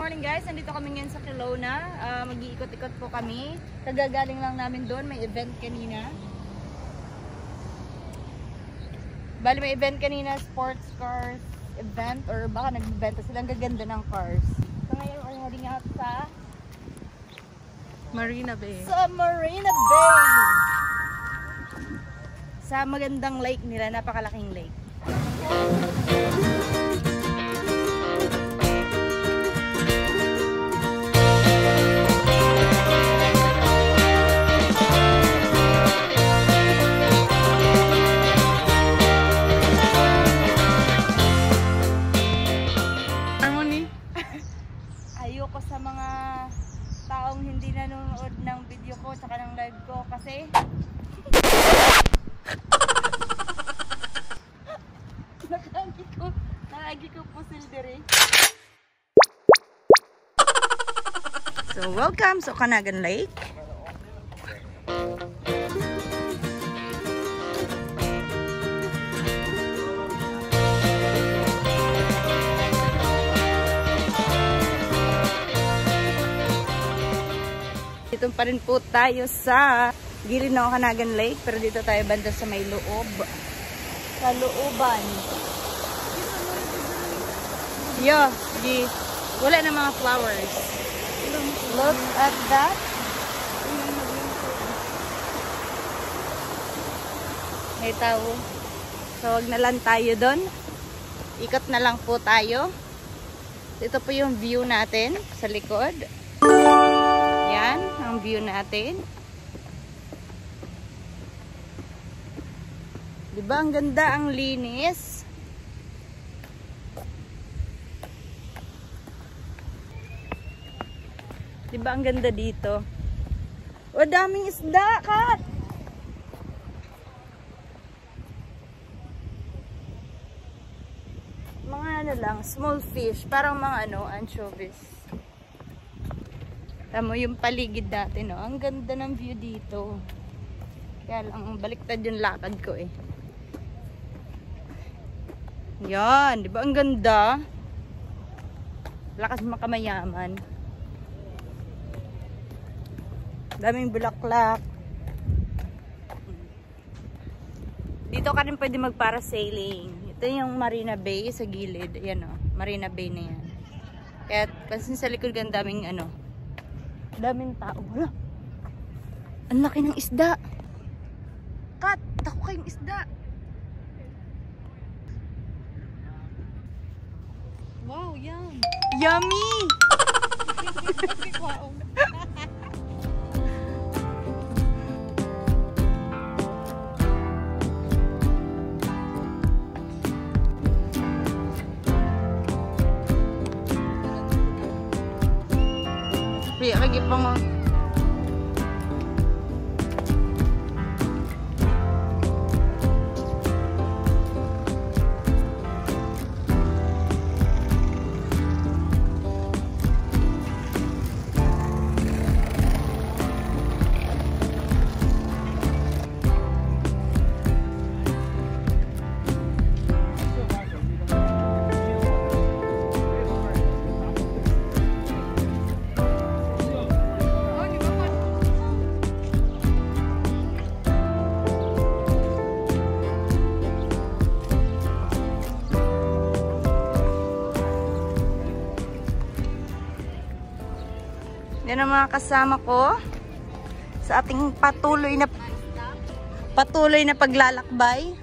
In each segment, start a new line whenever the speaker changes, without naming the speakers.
morning guys, nandito kami ngayon sa Kelowna. Mag-iikot-ikot po kami. Kagagaling lang namin doon, may event kanina. Bali may event kanina, sports cars event or baka nagbibenta silang gaganda ng cars. So ngayon we're heading out sa
Marina Bay.
Sa Marina Bay! Sa magandang lake nila, napakalaking lake. Ayoko sa mga taong hindi nanonood ng video ko tsaka ng live ko kasi nakagi ko po silbere. So welcome sa Okanagan Lake. Dito pa rin po tayo sa gilid ng Okanagan Lake, pero dito tayo banda sa may loob. Sa looban. Yo, wala na mga flowers. Look at that. May tao. So, wag na lang tayo doon. Ikot na lang po tayo. Ito po yung view natin sa likod. Yan, ang view natin. Diba ang ganda, ang linis? Diba ang ganda dito? O, daming isda, Kat! Mga ano lang, small fish, parang mga ano, anchovies. Tamo yung paligid natin, no? Ang ganda ng view dito. Kaya lang, baliktad yung lakad ko eh. Yan, di ba ang ganda? Lakas makamayaman. Daming bulaklak. Dito ka rin pwede mag-parasailing. Ito yung Marina Bay sa gilid. Ayan o, Marina Bay na yan. Kaya pansin sa likod ang daming ano, daming tao. Wala. Ang laki ng isda. Kat, tako kayong isda.
Wow, yum.
Yummy!
Wow.
Kaya lagi pa mo. Yan ang mga kasama ko sa ating patuloy na paglalakbay.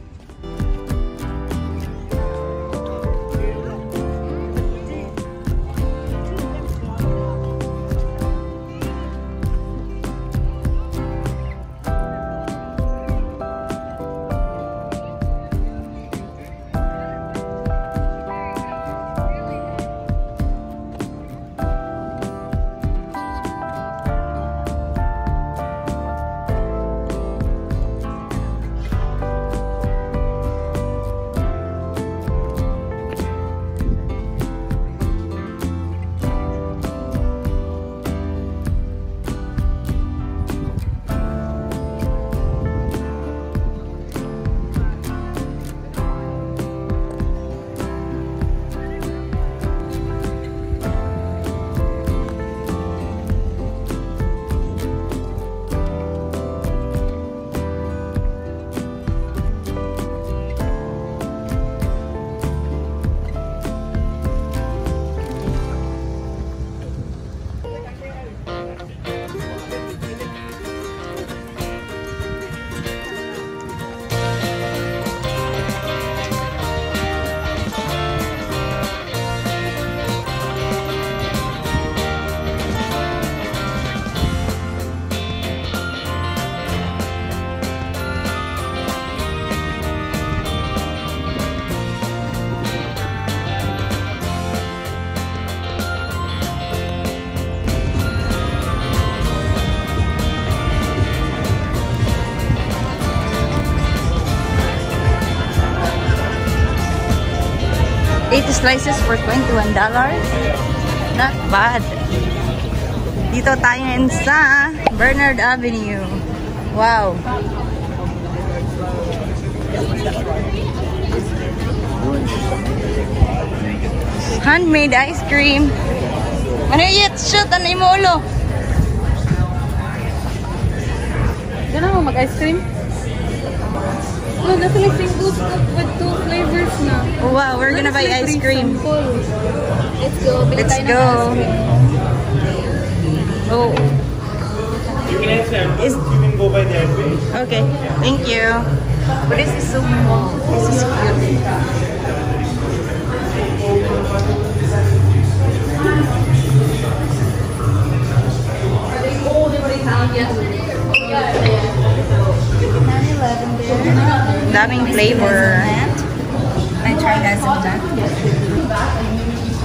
8 slices for $21. Not bad. Dito tayo sa Bernard Avenue. Wow. Handmade ice cream. Ano yun? Shoot, ano yung ulo?
Gana mo mag-ice cream? No, definitely single scoop with 2 flavors na.
Wow, we're gonna buy ice cream.
Let's go.
Let's go. Oh.
You can answer. You can go by the address.
Okay, thank you. But this is so small. This is cute. Daming flavor.
I tried that sometime.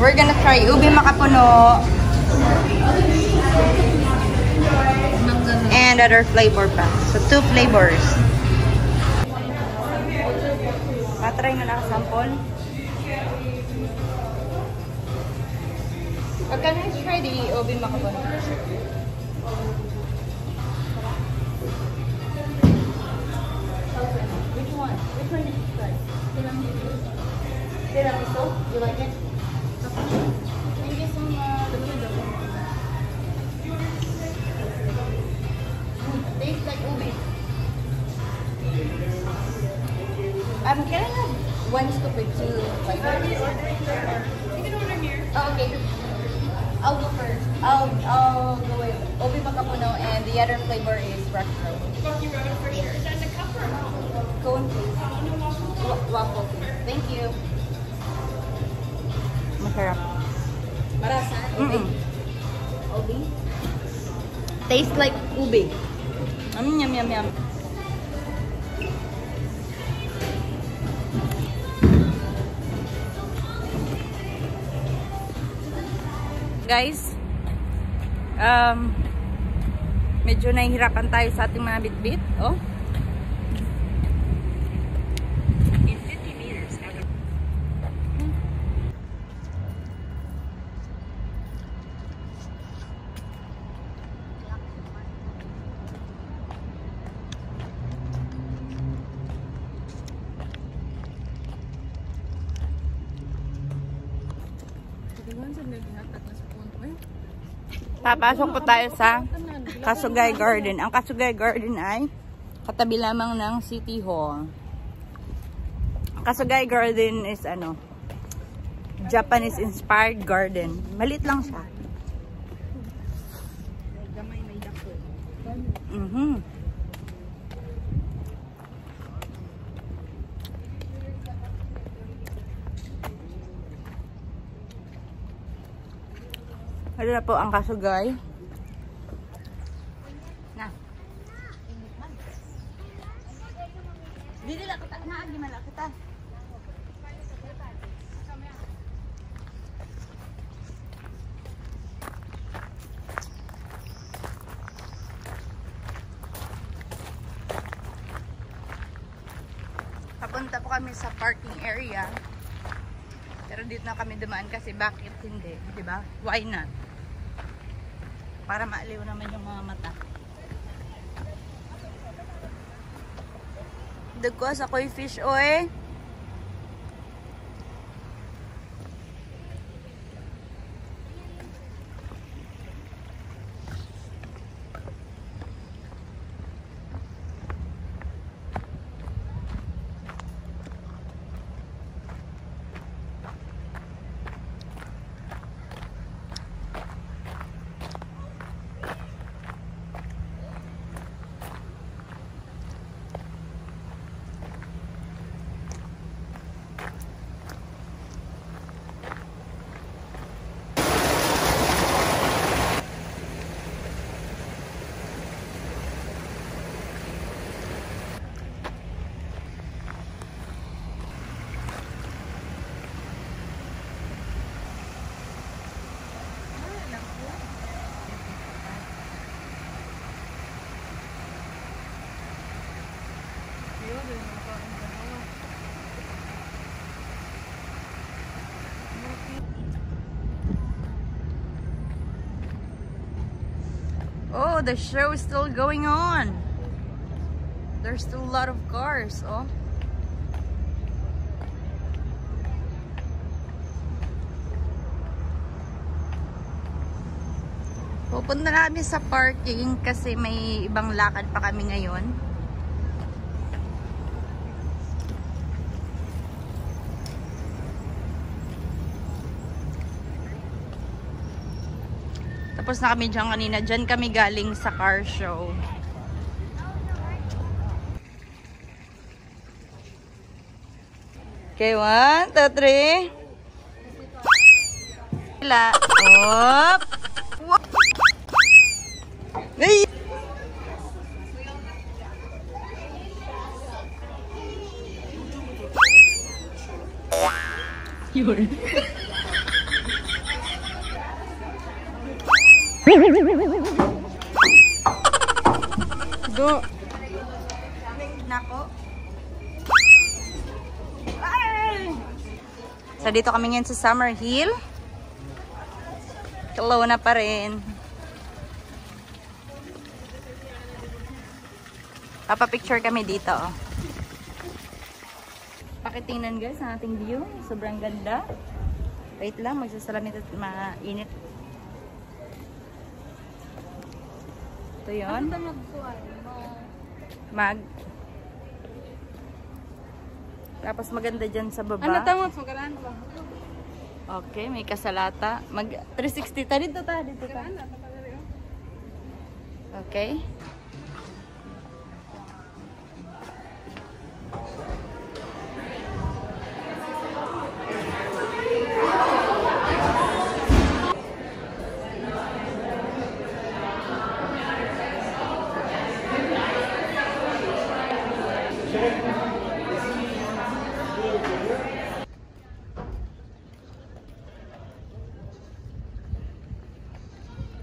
We're gonna try ubi makapuno and other flavor pa. So 2 flavors. Patry na nakasample. Can I try the ubi makapuno? Which one? Which one did you try? Tiramisu? You like it? Thank you so much. Tastes like ube. Can I have 1 scoop with 2 flavors? You can order here. Oh, okay. I'll go first. I'll go with ube makapuno and the other flavor is rocky road. Rocky road for sure. Is that in a cup or a cone, please? Waffle, please. Thank you. Masarap.
Marasa?
Ube? Tastes like ube. Yum, yum, yum. Guys, medyo nahihirapan tayo sa ating mga bitbit. Oh. Papasok po tayo sa Kasugay Garden. Ang Kasugay Garden ay katabi lamang ng City Hall. Ang Kasugay Garden is Japanese inspired garden. Maliit lang siya. Ano na po ang Kasugay? Na. Dili lang kita. Naagi man lang kita. Papunta po kami sa parking area. Pero dito na kami dumaan kasi bakit hindi? Diba? Why not? Para maaliw naman yung mga mata. Dagko sa koi fish oy. Oh, the show is still going on. There's still a lot of cars, oh. Pupunta na kami sa parking kasi may ibang lakad pa kami ngayon. Tapos na kami dyan kanina. Dyan kami galing sa car show. Okay, 1, 2, 3. Hila. Op. Ay! Yun. Go. Nako. Ay! So dito kami ngayon sa Summerhill. Kelowna pa rin. Papapicture kami dito. Oh. Pakitingnan guys ang ating view. Sobrang ganda. Wait lang, magsasalamit at mainit. Ito yun. Tapos maganda dyan sa baba.
Ano tama? Magalaan ba?
Okay, may kasalata. 360 ta dito ta. Okay.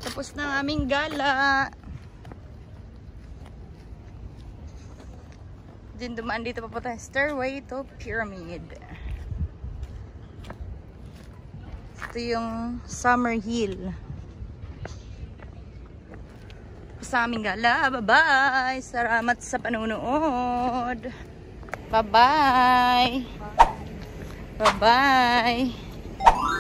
Tapos na ang aming gala. Din dumaan dito papunta. Stairway to Pyramid. Ito yung Summerhill. Sa aming gala. Bye-bye. Salamat sa panunood. Bye-bye. Bye-bye.